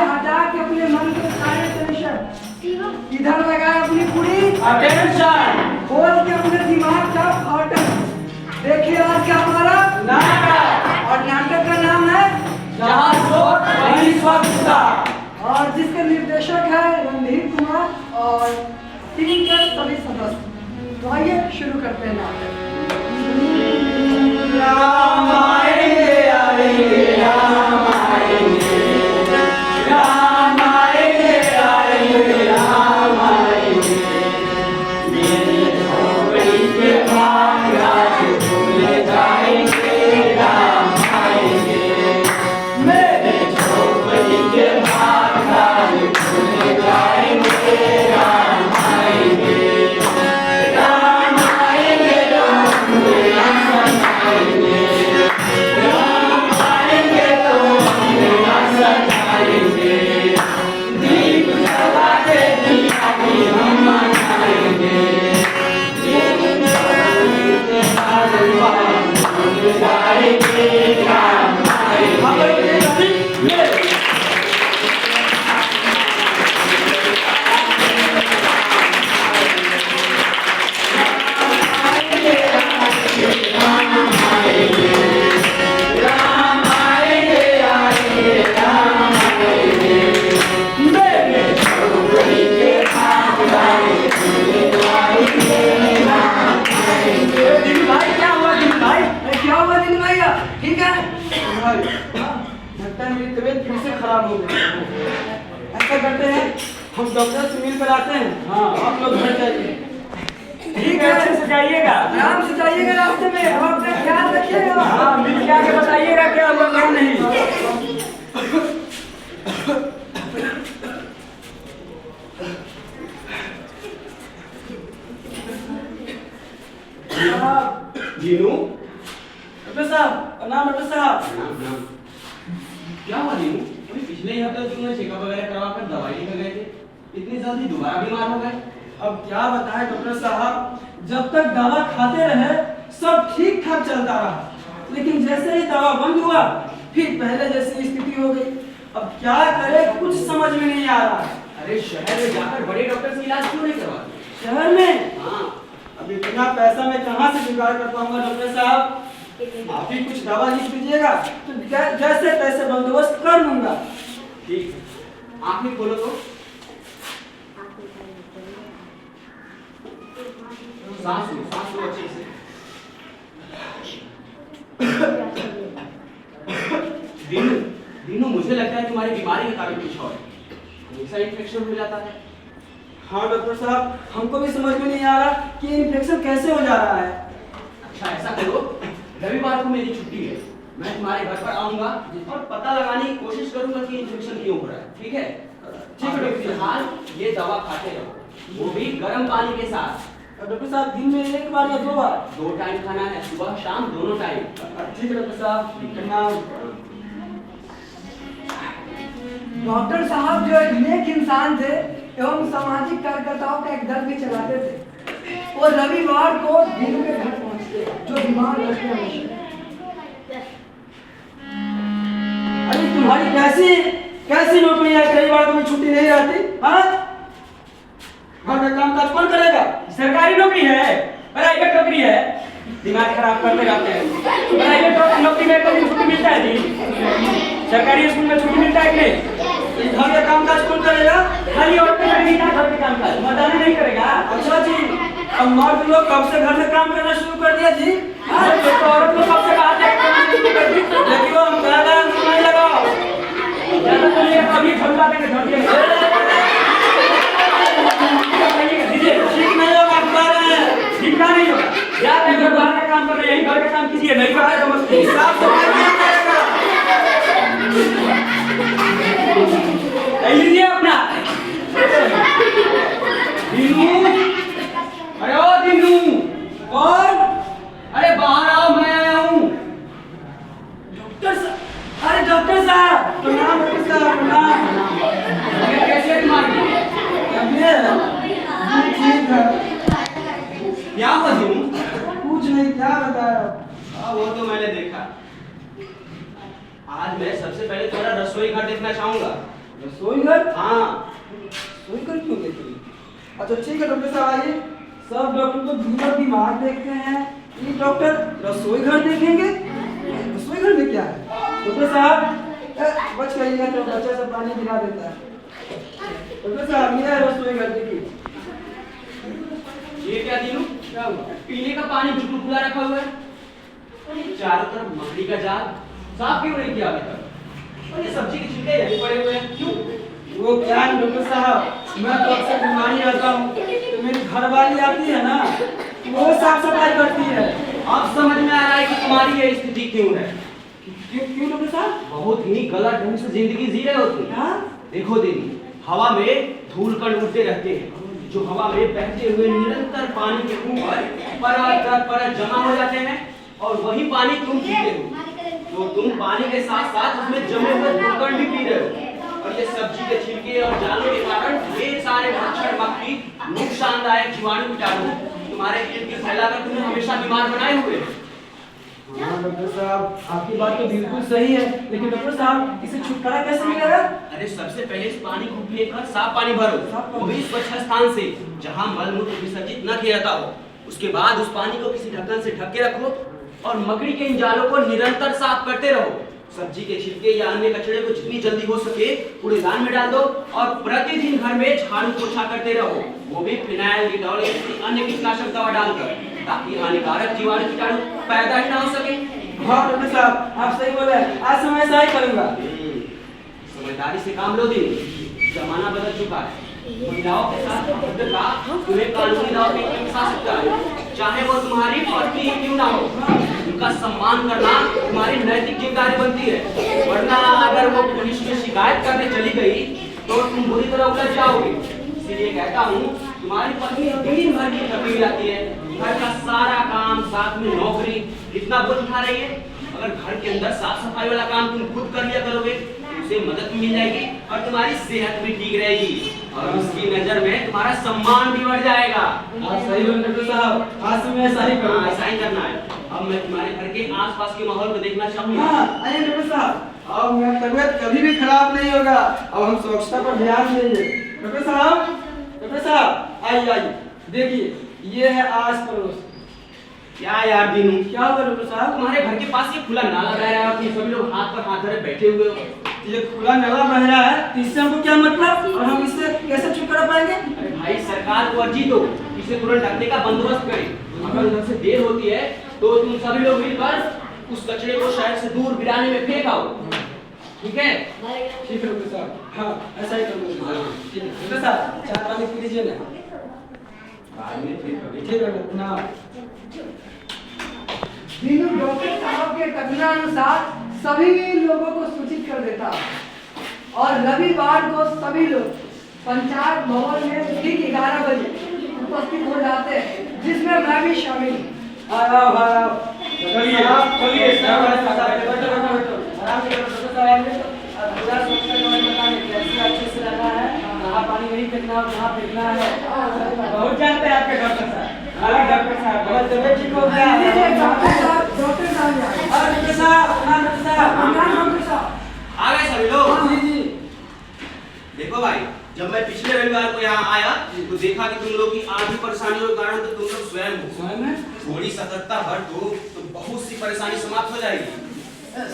हटा के अपने मन के सारे टेंशन इधर लगाए अपनी पूरी अटेंशन खोल के अपने दिमाग का फाटक। देखिए आज का हमारा नाटक और नाटक का नाम है जहाँ सोच वहीं स्वच्छता और जिसके निर्देशक है रणधीर कुमार और टीम के सभी सदस्य। तो आइए शुरू करते हैं नाटक। राम आएंगे आएंगे राम आएंगे राम आएंगे आएंगे राम आएंगे मेरे झोपड़ी के भाग आज भूले जाएंगे राम आएंगे मेरे झोपड़ी के भाग आज भूले जाएंगे राम आएंगे राम आएंगे राम आएंगे राम आएंगे तो मेरा सजाएंगे दीप जला के दिया भी हम मनाएंगे दीप जला के भगवान भूल जाएंगे राम आएंगे क्या हुआ दिन भैया? ठीक है? लगता है मेरी तबीयत फिर से खराब हो गई। ऐसा करते हैं हम डॉक्टर से मिल कर आते हैं। हाँ आप लोग घर जाइए। ठीक है, अच्छे से जाइएगा, आराम से जाइएगा, रास्ते में हम अपना ख्याल रखिएगा। हाँ मिल के आके बताइएगा क्या हुआ क्या नहीं। जीनू डॉक्टर साहब प्रणाम। डॉक्टर साहब क्या हुआ जीनू? अभी पिछले ही हफ्ते तुमने चेकअप वगैरह करवा कर दवाई लेकर गए थे, इतनी जल्दी दोबारा बीमार हो गए? अब क्या बताएं डॉक्टर साहब, जब तक दवा खाते रहे सब ठीक ठाक चलता रहा, लेकिन जैसे ही दवा बंद हुआ फिर पहले जैसी स्थिति हो गई। अब क्या करें कुछ समझ में नहीं आ रहा। अरे शहर में जाकर बड़े डॉक्टर से इलाज क्यों नहीं करवाते? शहर में हाँ अब इतना पैसा मैं कहाँ से जुगाड़ कर पाऊंगा डॉक्टर साहब? आप ही कुछ दवा लिख दीजिएगा तो जैसे तैसे बंदोबस्त कर लूंगा। ठीक है, आंखें खोलो तो। सांस लो अच्छे से। दीनू मुझे लगता है तुम्हारी बीमारी का कारण कुछ और है। हमेशा इन्फेक्शन हो जाता है। हाँ डॉक्टर साहब हमको भी समझ में नहीं आ रहा कि इन्फेक्शन कैसे हो जा रहा है। अच्छा ऐसा करो, रविवार को मेरी छुट्टी है, मैं तुम्हारे घर पर आऊंगा और पता लगाने की कोशिश करूंगा कि इन्फेक्शन क्यों हो रहा है। ठीक है? ठीक है डॉक्टर। फिलहाल ये दवा खाते रहो, वो भी गर्म पानी के साथ। डॉक्टर साहब दिन में एक बार या दो बार? 2 टाइम खाना है, सुबह शाम दोनों टाइम। ठीक है डॉक्टर साहब प्रणाम। डॉक्टर साहब जो एक नेक इंसान थे एवं सामाजिक कार्यकर्ताओं का एक दल भी चलाते थे। वो रविवार को दीनू के घर पहुंचते जो बीमार रहते हमेशा। अरे तुम्हारी कैसी कैसी नौकरी है, कई बार तुम्हें छुट्टी नहीं रहती? हाँ घर का काम काज कौन करेगा? सरकारी नौकरी है, प्राइवेट नौकरी है, दिमाग खराब करते रहते हैं। प्राइवेट नौकरी में कभी छुट्टी मिलता है जी? सरकारी स्कूल में छुट्टी मिलता है कि नहीं? घर का काम काज कौन करेगा? खाली औरतें करेगी ना घर के काम काज, मर्दाना नहीं करेगा। अच्छा जी, अब मर्द लोग कब से घर में काम करना शुरू कर दिया जी? हाँ, तो औरत लोग कब से कहा था कि काम शुरू कर दी? देखियो हम ज्यादा नहीं लगाओ। ज्यादा तो ये कभी झोलवा देंगे झोलिए में। दीजिए, ठीक नहीं होगा बता रहे हैं। ठीक का नहीं होगा। याद है घर बाहर का काम कर रहे हैं, यही घर का काम कीजिए, नहीं कर रहे तो मत कीजिए। साफ सफाई नहीं करेगा। लीजिए अपना। दीनू, अरे ओ दीनू, कौन? अरे बाहर आओ, मैं आया हूँ। डॉक्टर साहब, अरे डॉक्टर साहब प्रणाम। डॉक्टर साहब प्रणाम। ये कैसे तुम्हारी? ठीक है। क्या हुआ दीनू? कुछ नहीं, क्या बताया? वो तो मैंने देखा। आज मैं सबसे पहले तुम्हारा रसोई घर देखना चाहूंगा। रसोई घर? हाँ। रसोई घर क्यों देखेंगे? अच्छा ठीक है डॉक्टर साहब आइए। सब डॉक्टर तो दिमाग देखते हैं, ये डॉक्टर रसोई घर देखेंगे? रसोई घर में क्या है? डॉक्टर साहब बच जाइएगा तो बच्चा सब पानी गिरा देता है। डॉक्टर साहब ये है रसोई घर, देखिए। ये क्या दीनू? क्या हुआ? पीने का पानी बिल्कुल खुला रखा हुआ है, चारों तरफ मकड़ी का जाल, साफ क्यों नहीं किया अभी तक? और ये सब्जी के छिलके यहीं पड़े हुए हैं, क्यों? वो क्या है डॉक्टर साहब, मैं तो अक्सर बीमारी रहता हूँ, तो मेरी घरवाली आती है ना, वो साफ सफाई करती है। अब समझ में आ रहा है कि तुम्हारी ये स्थिति क्यों है। क्यों क्यों डॉक्टर साहब? बहुत ही गलत ढंग से जिंदगी जी रहे हो तुम। क्या? देखो दीदी, हवा में धूल कण उड़ते रहते हैं, जो हवा में बहते हुए निरंतर पानी के ऊपर परत दर परत जमा हो जाते हैं, और वही पानी तुम पीते हो। तो तुम पानी के साथ साथ उसमें जमे हुए धूल कण भी पी रहे हो, और ये सब्जी के छिलके और जालों के कारण ढेर सारे मच्छर, मक्खी, नुकसानदायक जीवाणु कीटाणु तुम्हारे इर्द गिर्द फैलाकर तुम्हें हमेशा बीमार बनाए हुए हैं। हाँ डॉक्टर साहब, आपकी बात तो बिल्कुल सही है, लेकिन डॉक्टर साहब इसे छुटकारा कैसे मिलेगा? अरे सबसे पहले इस पानी को फेंक कर साफ पानी भरो, साफ पानी। वो भी स्वच्छ स्थान से जहां मल मूत्र विसर्जित न किया जाता हो। उसके बाद उस पानी को किसी ढक्कन से ढक के रखो और मकड़ी के इन जालों को निरंतर साफ करते रहो। सब्जी के छिलके या अन्य कचरे को जितनी जल्दी हो सके कूड़ेदान में डाल दो, और प्रतिदिन घर में झाड़ू पोछा करते रहो, वो भी फिनाइल, डिटॉल या किसी अन्य कीटनाशक दवा डालकर, ताकि हानिकारक जीवाणु कीटाणु पैदा ही ना हो सके। हाँ डॉक्टर साहब, आप सही बोले, आज से मैं ऐसा ही करूंगा। समझदारी से काम लो दिन, जमाना बदल चुका है। महिलाओं के साथ अभद्रता तुम्हें कानूनी दाव पे फंसा सकता है, चाहे वो तुम्हारी पत्नी क्यों ना हो। उनका सम्मान करना तुम्हारी नैतिक जिम्मेदारी बनती है, वरना अगर वो पुलिस में शिकायत करने चली गई तो तुम बुरी तरह उलझ जाओगे। इसीलिए कहता हूँ, तुम्हारी पत्नी दिन भर की थकी हुई आती है, घर का सारा काम, साथ में नौकरी, इतना बोझ उठा रही है। अगर घर के अंदर साफ सफाई वाला काम तुम खुद कर लिया करोगे तो उसे मदद मिल जाएगी और तुम्हारी सेहत भी ठीक रहेगी, और उसकी नजर में तुम्हारा सम्मान भी बढ़ जाएगा। आप सही बोले डॉक्टर साहब, आज से मैं ऐसा ही हाँ, करूंगा। ऐसा ही करना है। अब मैं तुम्हारे घर के आसपास के माहौल को देखना चाहूंगा। हाँ आइए डॉक्टर साहब, अब मेरा तबीयत कभी भी खराब नहीं होगा, अब हम स्वच्छता पर ध्यान देंगे। डॉक्टर साहब आइए आइए, देखिए ये है आस पड़ोस। क्या यार दीनू, क्या हुआ डॉक्टर साहब? तुम्हारे घर के पास ये खुला नाला बह रहा है और तुम सभी लोग हाथ पर हाथ धरे बैठे हुए हो। ये खुला नाला बह रहा है, तो इससे हमको क्या मतलब, और हम इससे कैसे छुटकारा पाएंगे? अरे भाई, सरकार को अर्जी दो, इसे तुरंत ढकने का बंदोबस्त करे। अगर उधर से देर होती है तो तुम सभी लोग मिलकर उस कचरे को शहर से दूर बिराने में फेंक आओ, ठीक है? ठीक है डॉक्टर साहब, हाँ ऐसा ही करूँगा। ठीक है डॉक्टर साहब, चाय पानी पी लीजिए ना। बाद में फिर कभी। ठीक है ना। दीनू डॉक्टर साहब के कथनानुसार सभी लोगों को सूचित कर देता और रविवार को सभी लोग पंचायत भवन में ठीक 11 बजे उपस्थित हो जाते हैं, जिसमें मैं भी शामिल हूँ। आओ आओ, चलिए, चलिए, बैठो बैठो बैठो, आराम से बैठो डॉक्टर साहब। अब पूरा सोच कर हमें बताएं कैसे अच्छे से रहना है, कहाँ पानी नहीं फेंकना और कहाँ फेंकना है। बहुत जानते हैं आपके डॉक्टर साहब। अरे डॉक्टर साहब, हमारी तबीयत ठीक हो गया। लीजिए, डॉक्टर साहब आ गए। डॉक्टर साहब, डॉक्टर साहब। डॉक्टर साहब आ गए सभी लोग। जी जी। देखो भाई, जब मैं पिछले रविवार को यहाँ आया तो देखा कि तुम लोग की आधी परेशानियों के कारण तो तुम लोग स्वयं हो। स्वयं में? थोड़ी सतर्कता बरतो तो बहुत सी परेशानी समाप्त हो जाएगी।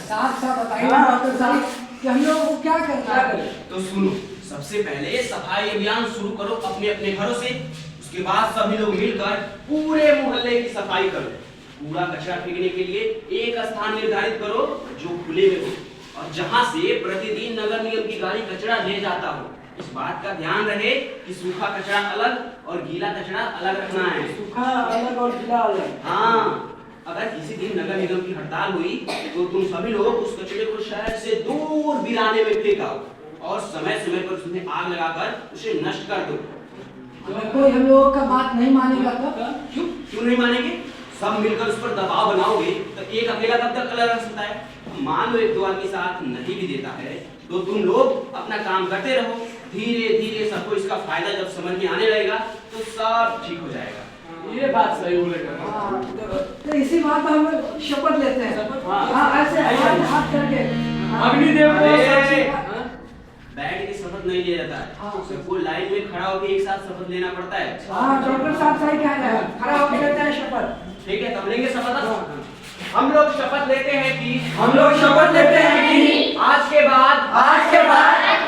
साफ साफ बताइए डॉक्टर साहब कि हम लोग को क्या करना है। तो सुनो, सबसे पहले सफाई अभियान शुरू करो अपने अपने घरों से। उसके बाद सभी लोग मिलकर पूरे मोहल्ले की सफाई करो। कूड़ा कचरा फेंकने के लिए एक स्थान निर्धारित करो जो खुले में हो, और जहां से प्रतिदिन नगर निगम की गाड़ी कचरा ले जाता हो। इस बात का ध्यान रहे कि सूखा कचरा अलग और गीला कचरा अलग रखना है। सूखा अलग और गीला अलग। हाँ, अगर किसी दिन नगर निगम की हड़ताल हुई तो तुम सभी लोग उस कचरे को शहर से दूर बिराने में फेंकाओ और समय समय पर उसमें आग लगाकर उसे नष्ट कर दो। अगर कोई हम लोगों का बात नहीं मानेगा तो क्यों नहीं मानेंगे? सब मिलकर उस पर दबाव बनाओगे तो एक अकेला कब तक अलग रह सकता है? मान लो एक दो आदमी साथ नहीं भी देता है तो तुम लोग अपना काम करते रहो। धीरे धीरे सबको इसका फायदा जब समझ में आने लगेगा तो सब ठीक हो जाएगा। ये बात सही बोलेगा। हाँ, तो इसी बात पर हम लोग शपथ लेते हैं। हाँ। हाँ, ऐसे हाथ हाथ करके। हाँ। अग्निदेव को अरे, सबसे- बैठ के शपथ नहीं लिया जाता है। हाँ। सबको लाइन में खड़ा होकर एक साथ शपथ लेना पड़ता है। हाँ डॉक्टर साहब सही कह रहे हैं, खड़ा होकर लेते हैं शपथ। ठीक है, तब लेंगे शपथ। हम लोग शपथ लेते हैं कि आज के बाद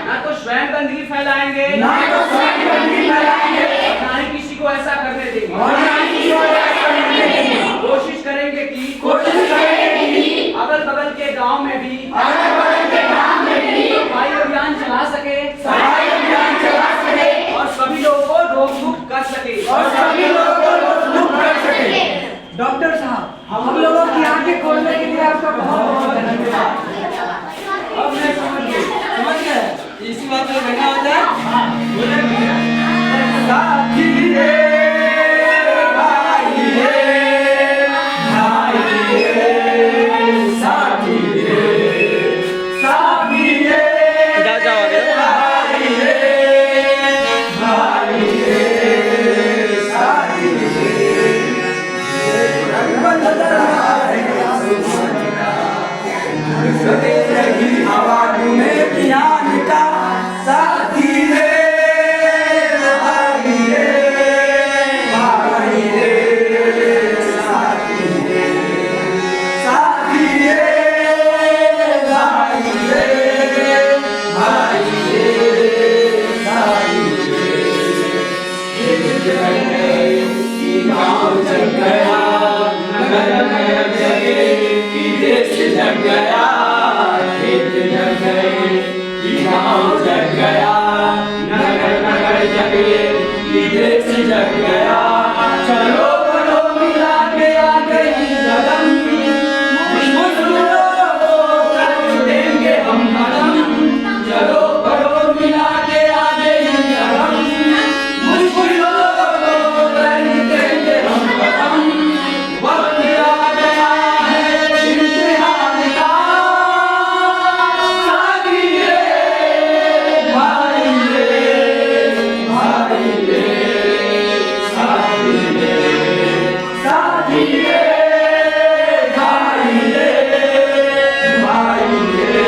ना तो स्वयं गंदगी फैलाएंगे, ना तो स्वयं गंदगी फैलाएंगे, ना ही किसी को ऐसा करने देंगे। और ना ही किसी को ऐसा करने देंगे। कोशिश करेंगे कि अगल बगल के गांव में भी सफाई अभियान चला सके, और सभी लोगों को रोक टोक कर सके। डॉक्टर साहब, हम लोगों की आंखें खोलने के लिए आपका बहुत बहुत धन्यवाद। अब मैं समझ गए इसी बात में कहना होता है। बोले साथी रे भाई रे भाई रे साथी रे साथी रे जाओ भाई रे भाई रे साथी रे हवा तुम्हें ज्ञान का साथी रे भाई रे भाई रे साथी रे साथी रे भाई रे भाई रे साथी रे गाँव जग गया नगर में जगे देश जग गया खेत जग गए गाँव जग गया नगर नगर जगे देश जग गया चलो बड़ो मिला के आ गई कदम मुश्किलों को कर देंगे हम खत्म चलो बड़ो मिला के आ गई कदम मुश्किलों को कर देंगे हम खत्म वक्त आ गया है इम्तिहान का साथी रे भाई रे भाई रे साथी रे साथी रे भाई रे भाई रे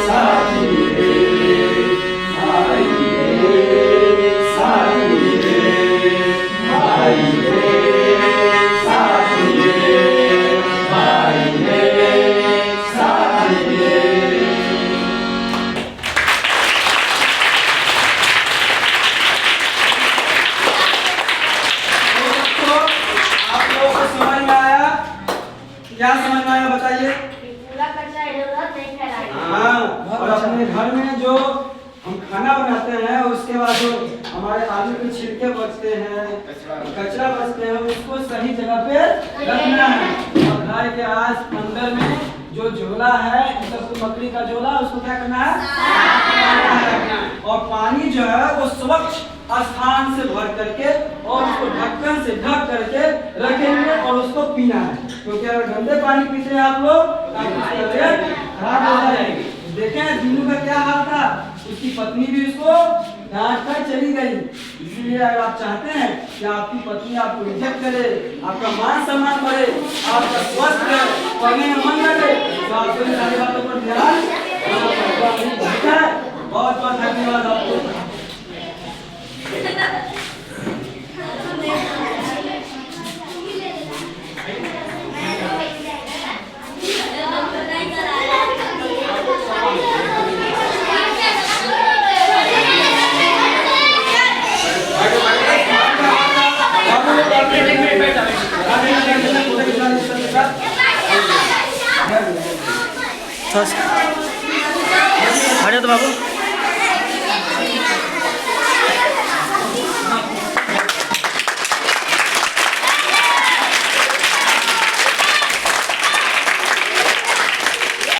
साथी रे भाई रे साथी रे भाई रे साथी रे भाई रे साथी रे। तो आप लोगों को समझ में आया? क्या समझ में आया बताइए? हाँ, और अपने घर में जो हम खाना बनाते हैं उसके बाद जो हमारे आलू के छिलके बचते हैं, कचरा बचते हैं, उसको सही जगह पे रखना है। और घर के आस अंदर में जो झोला है, मतलब मकड़ी का झोला, उसको क्या करना है? रखना है। और पानी जो है वो स्वच्छ स्थान से भर करके और उसको ढक्कन से ढक करके रखेंगे और उसको पीना है। क्योंकि अगर गंदे पानी पीते हैं आप लोग तो आपकी तबीयत खराब हो जाएगी। देखें दीनू का क्या हाल था, उसकी पत्नी भी उसको डांट कर चली गई। इसलिए अगर आप चाहते हैं कि आपकी पत्नी आपको इज्जत करे, आपका मान सम्मान बढ़े, आपका स्वास्थ्य पढ़ने में मन लगे, तो आपको इन सारी बातों पर ध्यान देना है। बहुत बहुत धन्यवाद आपको। हटे तो बाबू।